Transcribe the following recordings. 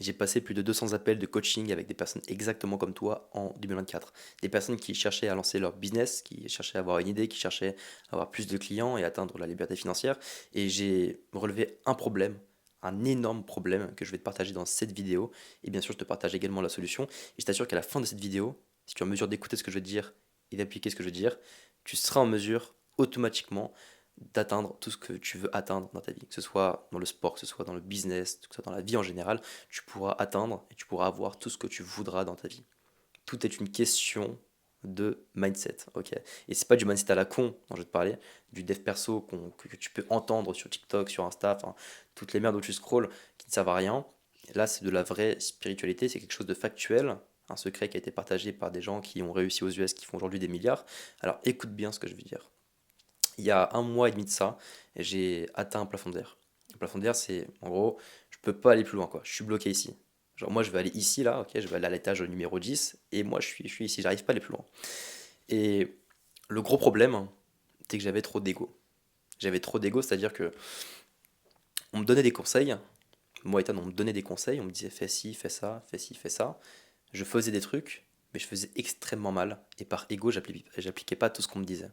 J'ai passé plus de 200 appels de coaching avec des personnes exactement comme toi en 2024. Des personnes qui cherchaient à lancer leur business, qui cherchaient à avoir une idée, qui cherchaient à avoir plus de clients et atteindre la liberté financière. Et j'ai relevé un problème, un énorme problème que je vais te partager dans cette vidéo. Et bien sûr, je te partage également la solution. Et je t'assure qu'à la fin de cette vidéo, si tu es en mesure d'écouter ce que je veux te dire et d'appliquer ce que je veux te dire, tu seras en mesure automatiquement d'atteindre tout ce que tu veux atteindre dans ta vie, que ce soit dans le sport, que ce soit dans le business, que ce soit dans la vie en général, tu pourras atteindre et tu pourras avoir tout ce que tu voudras dans ta vie. Tout est une question de mindset, ok. Et c'est pas du mindset à la con dont je vais te parler, du dev perso que tu peux entendre sur TikTok, sur Insta, enfin, toutes les merdes où tu scrolls qui ne servent à rien. Là, c'est de la vraie spiritualité, c'est quelque chose de factuel, un secret qui a été partagé par des gens qui ont réussi aux US, qui font aujourd'hui des milliards. Alors écoute bien ce que je veux dire. Il y a un mois et demi de ça, j'ai atteint un plafond de verre. Le plafond de verre, c'est en gros, je peux pas aller plus loin, quoi. Je suis bloqué ici. Genre, moi, je vais aller ici, là, ok, je vais aller à l'étage numéro 10, et moi, je suis ici, j'arrive pas à aller plus loin. Et le gros problème, c'est que j'avais trop d'ego. J'avais trop d'ego, c'est-à-dire que on me donnait des conseils, moi, Ethan, on me donnait des conseils, on me disait fais ci, fais ça, fais ci, fais ça. Je faisais des trucs, mais je faisais extrêmement mal, et par ego, j'appliquais pas tout ce qu'on me disait.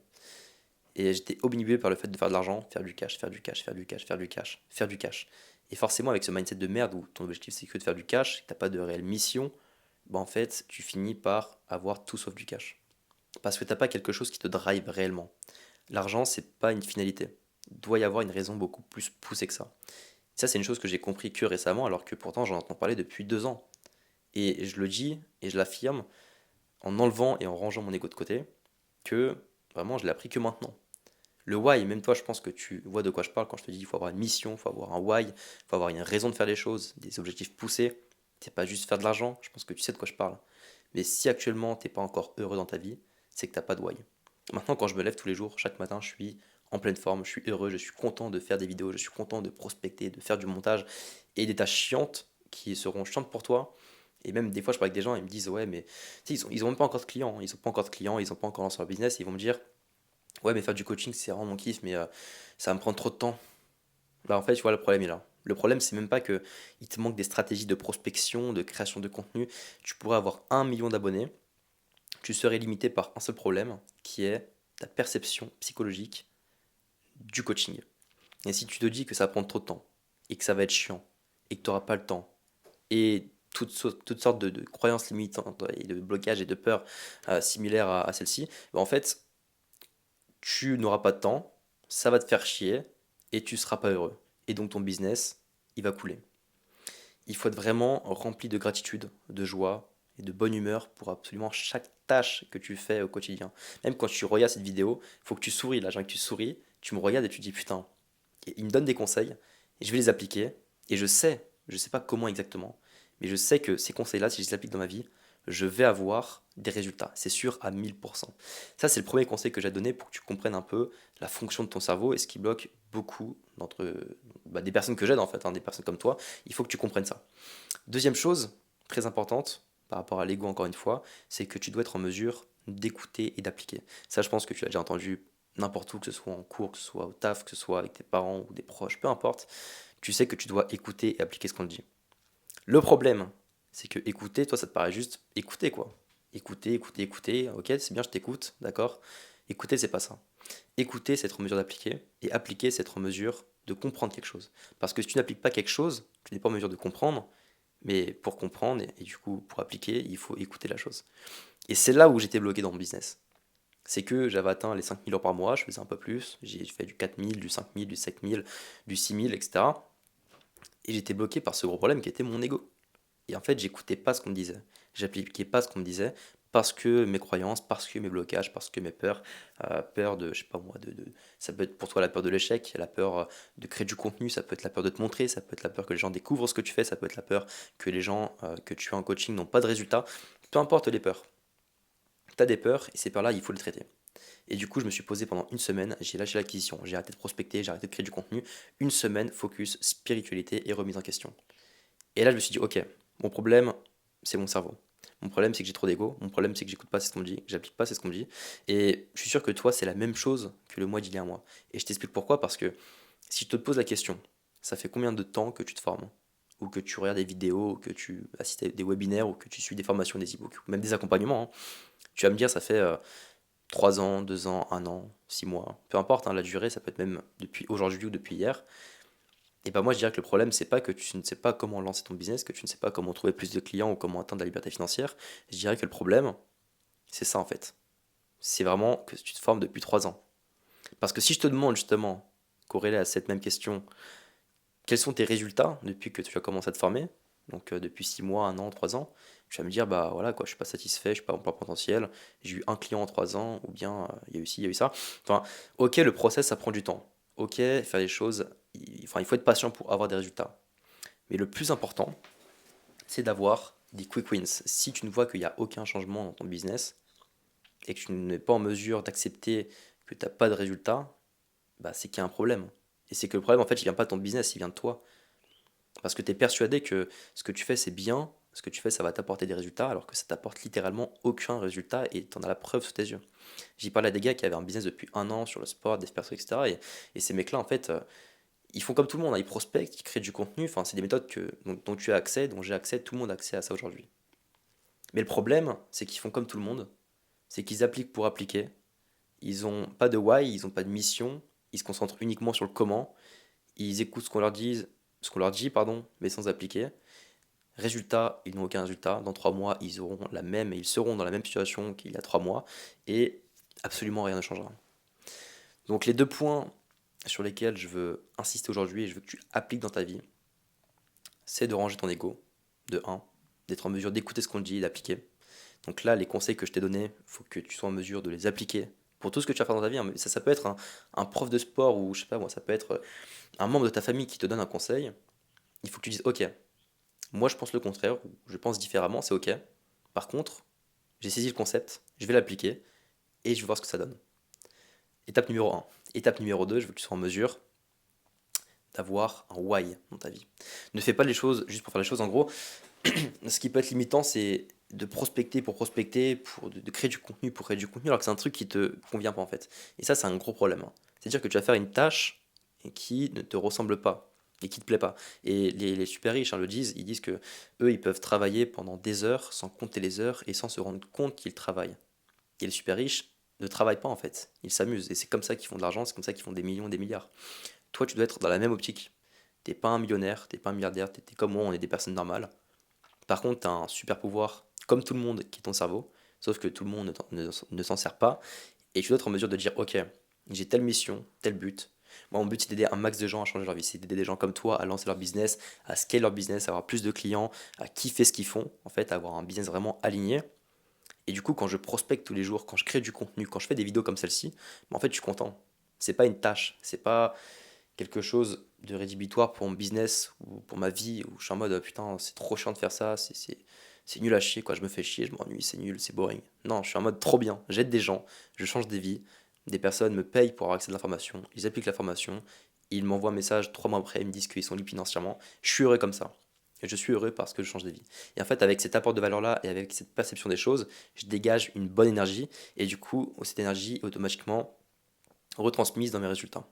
Et j'étais obnubilé par le fait de faire de l'argent, faire du cash, faire du cash, faire du cash, faire du cash, faire du cash. Et forcément, avec ce mindset de merde où ton objectif c'est que de faire du cash, que t'as pas de réelle mission, bah en fait, tu finis par avoir tout sauf du cash. Parce que t'as pas quelque chose qui te drive réellement. L'argent, c'est pas une finalité. Il doit y avoir une raison beaucoup plus poussée que ça. Ça, c'est une chose que j'ai compris que récemment, alors que pourtant j'en entends parler depuis 2 ans. Et je le dis et je l'affirme en enlevant et en rangeant mon ego de côté, que vraiment je l'ai appris que maintenant. Le why, même toi, je pense que tu vois de quoi je parle quand je te dis qu'il faut avoir une mission, il faut avoir un why, il faut avoir une raison de faire les choses, des objectifs poussés. C'est pas juste faire de l'argent, je pense que tu sais de quoi je parle. Mais si actuellement t'es pas encore heureux dans ta vie, c'est que t'as pas de why. Maintenant, quand je me lève tous les jours, chaque matin, je suis en pleine forme, je suis heureux, je suis content de faire des vidéos, je suis content de prospecter, de faire du montage et des tâches chiantes qui seront chiantes pour toi. Et même des fois, je parle avec des gens, ils me disent ouais, mais tu sais, ils ont même pas encore de clients, ils ont pas encore de clients, ils ont pas encore lancé leur business, ils vont me dire ouais, mais faire du coaching, c'est vraiment mon kiff, mais ça va me prendre trop de temps. Bah, en fait, tu vois, le problème est là. Le problème, c'est même pas que il te manque des stratégies de prospection, de création de contenu. Tu pourrais avoir 1 million d'abonnés, tu serais limité par un seul problème, qui est ta perception psychologique du coaching. Et si tu te dis que ça va prendre trop de temps, et que ça va être chiant, et que tu n'auras pas le temps, et toutes sortes de croyances limitantes et de blocages et de peurs similaires à celle-ci, bah, en fait, tu n'auras pas de temps, ça va te faire chier et tu seras pas heureux. Et donc ton business, il va couler. Il faut être vraiment rempli de gratitude, de joie et de bonne humeur pour absolument chaque tâche que tu fais au quotidien. Même quand tu regardes cette vidéo, il faut que tu souris. Là, j'ai envie que tu souris, tu me regardes et tu te dis putain, il me donne des conseils et je vais les appliquer. Et je sais pas comment exactement, mais je sais que ces conseils-là, si je les applique dans ma vie, je vais avoir des résultats. C'est sûr à 1000%. Ça, c'est le premier conseil que j'ai donné pour que tu comprennes un peu la fonction de ton cerveau et ce qui bloque beaucoup d'entre des personnes que j'aide en fait, hein, des personnes comme toi. Il faut que tu comprennes ça. Deuxième chose, très importante, par rapport à l'ego encore une fois, c'est que tu dois être en mesure d'écouter et d'appliquer. Ça, je pense que tu l'as déjà entendu n'importe où, que ce soit en cours, que ce soit au taf, que ce soit avec tes parents ou des proches, peu importe. Tu sais que tu dois écouter et appliquer ce qu'on te dit. Le problème, c'est que écouter, toi, ça te paraît juste écouter, quoi. Écouter, écouter, écouter, ok, c'est bien, je t'écoute, d'accord. Écouter, c'est pas ça. Écouter, c'est être en mesure d'appliquer, et appliquer, c'est être en mesure de comprendre quelque chose. Parce que si tu n'appliques pas quelque chose, tu n'es pas en mesure de comprendre, mais pour comprendre, et du coup pour appliquer, il faut écouter la chose. Et c'est là où j'étais bloqué dans mon business. C'est que j'avais atteint les 5000 euros par mois, je faisais un peu plus, j'ai fait du 4000, du 5000, du 5000, du 6000, etc. Et j'étais bloqué par ce gros problème qui était mon ego. Et en fait, j'écoutais pas ce qu'on me disait. J'appliquais pas ce qu'on me disait parce que mes croyances, parce que mes blocages, parce que mes peurs, peur de, je sais pas moi, ça peut être pour toi la peur de l'échec, la peur de créer du contenu, ça peut être la peur de te montrer, ça peut être la peur que les gens découvrent ce que tu fais, ça peut être la peur que les gens que tu as en coaching n'ont pas de résultats. Peu importe les peurs. Tu as des peurs et ces peurs-là, il faut les traiter. Et du coup, je me suis posé pendant une semaine, j'ai lâché l'acquisition, j'ai arrêté de prospecter, j'ai arrêté de créer du contenu. Une semaine, focus, spiritualité et remise en question. Et là, je me suis dit, ok, mon problème, c'est mon cerveau. Mon problème, c'est que j'ai trop d'ego. Mon problème, c'est que j'écoute pas ce qu'on me dit, que j'applique pas ce qu'on me dit. Et je suis sûr que toi, c'est la même chose que le mois d'il y a un mois. Et je t'explique pourquoi, parce que si je te pose la question, ça fait combien de temps que tu te formes ou que tu regardes des vidéos, ou que tu assistes à des webinaires, ou que tu suis des formations, des e-books, ou même des accompagnements, hein, tu vas me dire ça fait 3 ans, 2 ans, 1 an, 6 mois, peu importe, hein, la durée, ça peut être même depuis aujourd'hui ou depuis hier. Et ben moi je dirais que le problème c'est pas que tu ne sais pas comment lancer ton business, que tu ne sais pas comment trouver plus de clients ou comment atteindre la liberté financière. Je dirais que le problème c'est ça en fait. C'est vraiment que tu te formes depuis 3 ans. Parce que si je te demande justement, corrélé à cette même question, quels sont tes résultats depuis que tu as commencé à te former, donc depuis 6 mois, 1 an, 3 ans, tu vas me dire, bah voilà, quoi, je suis pas satisfait, je suis pas à mon plein potentiel, j'ai eu un client en 3 ans, ou bien il y a eu ci, il y a eu ça. Enfin, ok, le process, ça prend du temps. Ok, faire les choses, enfin, il faut être patient pour avoir des résultats. Mais le plus important, c'est d'avoir des quick wins. Si tu ne vois qu'il n'y a aucun changement dans ton business et que tu n'es pas en mesure d'accepter que tu n'as pas de résultats, bah, c'est qu'il y a un problème. Et c'est que le problème, en fait, il vient pas de ton business, il vient de toi. Parce que tu es persuadé que ce que tu fais, c'est bien, ce que tu fais, ça va t'apporter des résultats, alors que ça t'apporte littéralement aucun résultat et tu en as la preuve sous tes yeux. J'y parlais à des gars qui avaient un business depuis 1 an sur le sport, des persos, etc. Et ces mecs-là, en fait, ils font comme tout le monde, hein, ils prospectent, ils créent du contenu, enfin, c'est des méthodes dont tu as accès, dont j'ai accès, tout le monde a accès à ça aujourd'hui. Mais le problème, c'est qu'ils font comme tout le monde, c'est qu'ils appliquent pour appliquer, ils n'ont pas de why, ils n'ont pas de mission, ils se concentrent uniquement sur le comment, ils écoutent ce qu'on leur dit, pardon, mais sans appliquer. Résultat, ils n'ont aucun résultat. Dans 3 mois, ils auront la même et ils seront dans la même situation qu'il y a 3 mois et absolument rien ne changera. Donc les deux points sur lesquels je veux insister aujourd'hui et je veux que tu appliques dans ta vie, c'est de ranger ton ego, de un, d'être en mesure d'écouter ce qu'on te dit et d'appliquer. Donc là, les conseils que je t'ai donnés, il faut que tu sois en mesure de les appliquer pour tout ce que tu vas faire dans ta vie, hein. Mais ça peut être un prof de sport ou je sais pas moi, ça peut être un membre de ta famille qui te donne un conseil. Il faut que tu dises, ok, moi je pense le contraire, ou je pense différemment, c'est ok. Par contre, j'ai saisi le concept, je vais l'appliquer et je vais voir ce que ça donne. Étape numéro un. Étape numéro 2, je veux que tu sois en mesure d'avoir un why dans ta vie. Ne fais pas les choses juste pour faire les choses. En gros, ce qui peut être limitant, c'est de prospecter, de créer du contenu pour créer du contenu, alors que c'est un truc qui te convient pas en fait. Et ça, c'est un gros problème, hein. C'est-à-dire que tu vas faire une tâche qui ne te ressemble pas et qui te plaît pas. Et les super riches, hein, le disent, ils disent que eux, ils peuvent travailler pendant des heures sans compter les heures et sans se rendre compte qu'ils travaillent. Et les super riches ne travaillent pas en fait, ils s'amusent. Et c'est comme ça qu'ils font de l'argent, c'est comme ça qu'ils font des millions et des milliards. Toi, tu dois être dans la même optique. T'es pas un millionnaire, t'es pas un milliardaire, t'es comme moi, on est des personnes normales. Par contre, tu as un super pouvoir, comme tout le monde, qui est ton cerveau, sauf que tout le monde ne s'en sert pas, et tu dois être en mesure de dire, ok, j'ai telle mission, tel but. Moi, mon but, c'est d'aider un max de gens à changer leur vie, c'est d'aider des gens comme toi à lancer leur business, à scaler leur business, à avoir plus de clients, à kiffer ce qu'ils font, en fait, à avoir un business vraiment aligné. Et du coup, quand je prospecte tous les jours, quand je crée du contenu, quand je fais des vidéos comme celle-ci, en fait, je suis content. C'est pas une tâche, c'est pas quelque chose de rédhibitoire pour mon business ou pour ma vie où je suis en mode putain c'est trop chiant de faire ça, c'est nul à chier quoi, je me fais chier, je m'ennuie, c'est nul, c'est boring. Non, je suis en mode trop bien, j'aide des gens, je change des vies, des personnes me payent pour avoir accès à l'information, ils appliquent l'information, ils m'envoient un message 3 mois après, ils me disent qu'ils sont libres financièrement, je suis heureux comme ça. Et je suis heureux parce que je change des vies. Et en fait, avec cet apport de valeur-là et avec cette perception des choses, je dégage une bonne énergie et du coup, cette énergie est automatiquement retransmise dans mes résultats.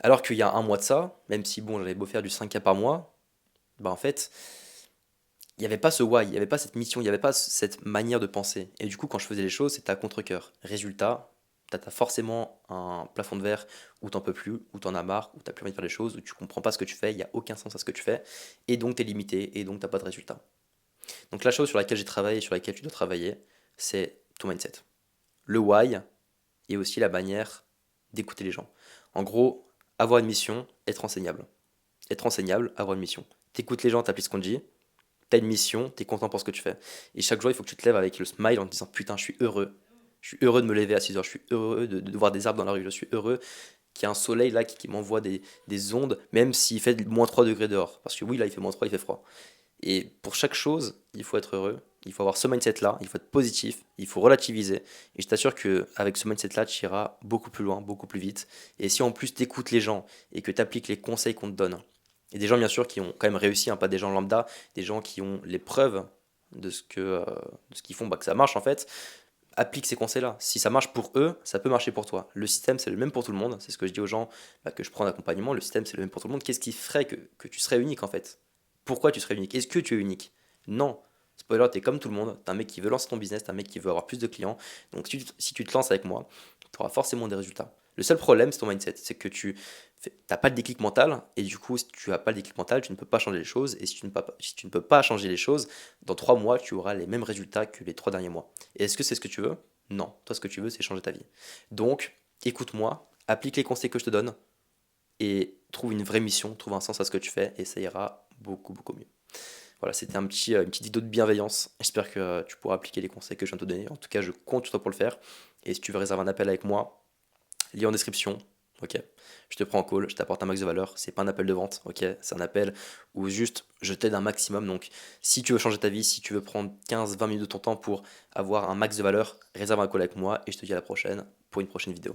Alors qu'il y a un mois de ça, même si bon, j'avais beau faire du 5K par mois, bah en fait, il n'y avait pas ce why, il n'y avait pas cette mission, il n'y avait pas cette manière de penser. Et du coup, quand je faisais les choses, c'était à contre-cœur. Résultat, t'as forcément un plafond de verre où t'en peux plus, où t'en as marre, où t'as plus envie de faire les choses, où tu comprends pas ce que tu fais, il n'y a aucun sens à ce que tu fais, et donc t'es limité, et donc t'as pas de résultat. Donc la chose sur laquelle j'ai travaillé, sur laquelle tu dois travailler, c'est ton mindset. Le why, et aussi la manière d'écouter les gens. En gros, avoir une mission, être enseignable. Être enseignable, avoir une mission. T'écoutes les gens, t'appliques ce qu'on te dit, t'as une mission, t'es content pour ce que tu fais. Et chaque jour, il faut que tu te lèves avec le smile en te disant putain, je suis heureux. Je suis heureux de me lever à 6 heures, je suis heureux de voir des arbres dans la rue, je suis heureux qu'il y ait un soleil là qui m'envoie des ondes, même s'il fait moins 3 degrés dehors. Parce que oui, là, il fait moins 3, il fait froid. Et pour chaque chose, il faut être heureux, il faut avoir ce mindset-là, il faut être positif, il faut relativiser. Et je t'assure qu'avec ce mindset-là, tu iras beaucoup plus loin, beaucoup plus vite. Et si en plus tu écoutes les gens et que tu appliques les conseils qu'on te donne, et des gens bien sûr qui ont quand même réussi, hein, pas des gens lambda, des gens qui ont les preuves de ce qu'ils font, bah, que ça marche en fait, applique ces conseils-là. Si ça marche pour eux, ça peut marcher pour toi. Le système, c'est le même pour tout le monde. C'est ce que je dis aux gens bah, que je prends d'accompagnement. Le système, c'est le même pour tout le monde. Qu'est-ce qui ferait que tu serais unique en fait? Pourquoi tu serais unique? Est-ce que tu es unique? Non. Spoiler, tu es comme tout le monde. Tu es un mec qui veut lancer ton business, tu es un mec qui veut avoir plus de clients. Donc si tu te lances avec moi, tu auras forcément des résultats. Le seul problème, c'est ton mindset. C'est que tu n'as pas le déclic mental. Et du coup, si tu n'as pas le déclic mental, tu ne peux pas changer les choses. Et si tu ne peux pas changer les choses, dans 3 mois, tu auras les mêmes résultats que les 3 derniers mois. Et est-ce que c'est ce que tu veux? Non. Toi, ce que tu veux, c'est changer ta vie. Donc, écoute-moi, applique les conseils que je te donne et trouve une vraie mission, trouve un sens à ce que tu fais et ça ira beaucoup, beaucoup mieux. Voilà, c'était une petite vidéo de bienveillance. J'espère que tu pourras appliquer les conseils que je viens de te donner. En tout cas, je compte sur toi pour le faire. Et si tu veux réserver un appel avec moi, lien en description. Ok, je te prends en call, je t'apporte un max de valeur. C'est pas un appel de vente, ok, c'est un appel où juste je t'aide un maximum. Donc, si tu veux changer ta vie, si tu veux prendre 15-20 minutes de ton temps pour avoir un max de valeur, réserve un call avec moi et je te dis à la prochaine pour une prochaine vidéo.